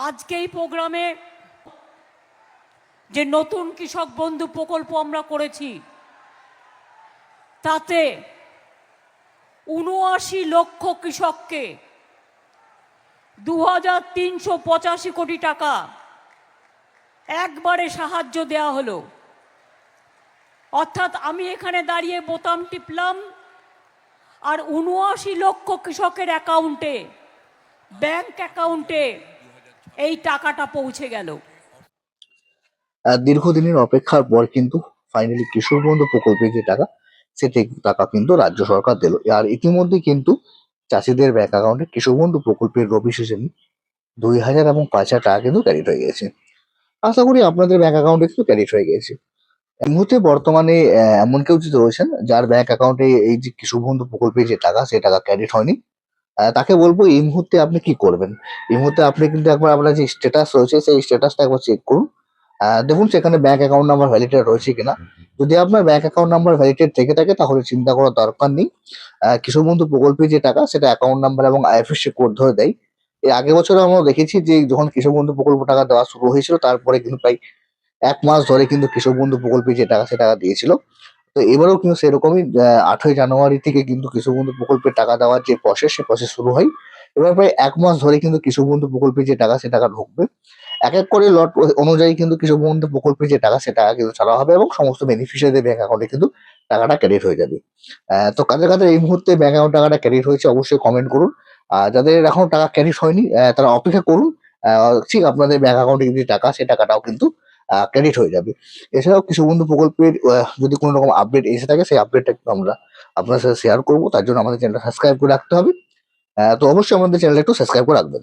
আজকে এই প্রোগ্রামে যে নতুন কৃষক বন্ধু প্রকল্প আমরা করেছি তাতে ৭৯ লক্ষ কৃষককে ২,৩৮৫ কোটি টাকা একবারে সাহায্য দেওয়া হলো। অর্থাৎ আমি এখানে দাঁড়িয়ে বোতাম টিপলাম আর ৭৯ লক্ষ কৃষকের অ্যাকাউন্টে, ব্যাংক অ্যাকাউন্টে এই টাকাটা পৌঁছে গেল। দীর্ঘদিনের অপেক্ষার পর কিন্তু ফাইনালি কৃষক বন্ধু প্রকল্পের যে টাকা, সেটি টাকা কিন্তু রাজ্য সরকার দিল। আর ইতিমধ্যে কিন্তু চাষিদের ব্যাংক অ্যাকাউন্টে কৃষক বন্ধু প্রকল্পের রবি সিজনে ২,০০০ এবং ৫,০০০ টাকা কিন্তু ক্রেডিট হয়ে গেছে। আশা করি আপনাদের ব্যাংক অ্যাকাউন্টে কিন্তু ক্রেডিট হয়ে গেছে। এই মুহূর্তে বর্তমানে এমন কেউ যদি রয়েছেন যার ব্যাংক অ্যাকাউন্টে এই যে কৃষক বন্ধু প্রকল্পের যে টাকা, সে টাকা ক্রেডিট হয়নি, তাকে বলবো এই মুহূর্তে আপনি কি করবেন। এই মুহূর্তে আপনি কিন্তু একবার আপনার যে স্ট্যাটাস রয়েছে সেই স্ট্যাটাসটা একবার চেক করুন। দেখুন সেখানে ব্যাংক অ্যাকাউন্ট নাম্বার ভ্যালিডেট রয়েছে কিনা। যদি আপনার ব্যাংক অ্যাকাউন্ট নাম্বার ভ্যালিডেট থেকে থাকে তাহলে চিন্তা করার দরকার নেই। কৃষক বন্ধু প্রকল্পের যে টাকা সেটা অ্যাকাউন্ট নাম্বার এবং আইএফএসসি কোড ধরে দেয়। এর আগের বছরে আমরা দেখেছি যে যখন কৃষক বন্ধু প্রকল্প টাকা দেওয়া শুরু হয়েছিল তারপরে কিন্তু প্রায় ১ মাস ধরে কিন্তু কৃষক বন্ধু প্রকল্পের যে টাকা সে টাকা দিয়েছিল। তো এবারেও কিন্তু সেরকমই ৮ই জানুয়ারি থেকে কিন্তু কৃষক বন্ধু প্রকল্পের টাকা দেওয়ার যে প্রসেস, সে প্রসেস শুরু হয়। এবার প্রায় ১ মাস ধরে কিন্তু কৃষক বন্ধু প্রকল্পের যে টাকা সে টাকা ঢুকবে। এক এক করে লট অনুযায়ী কিন্তু কৃষক বন্ধু প্রকল্পের যে টাকা সে টাকা কিন্তু ছাড়া হবে এবং সমস্ত বেনিফিশিয়ারিদের ব্যাংক অ্যাকাউন্টে কিন্তু টাকাটা ক্রেডিট হয়ে যাবে। তো কাদের কাদের এই মুহূর্তে ব্যাংক অ্যাকাউন্ট টাকাটা ক্রেডিট হয়েছে অবশ্যই কমেন্ট করুন। আর যাদের এখনো টাকা ক্রেডিট হয়নি তারা অপেক্ষা করুন। ঠিক আপনাদের ব্যাংক অ্যাকাউন্টে যে টাকা, সে টাকাটাও কিন্তু ক্রেডিট হয়ে যাবে। এছাড়াও কৃষক বন্ধু প্রকল্পের যদি কোনো রকম আপডেট এসে থাকে সেই আপডেটটা কিন্তু আমরা আপনার সাথে শেয়ার করবো। তার জন্য আমাদের চ্যানেলটা সাবস্ক্রাইব করে রাখতে হবে। তো অবশ্যই আমাদের চ্যানেলটা একটু সাবস্ক্রাইব করে রাখবেন।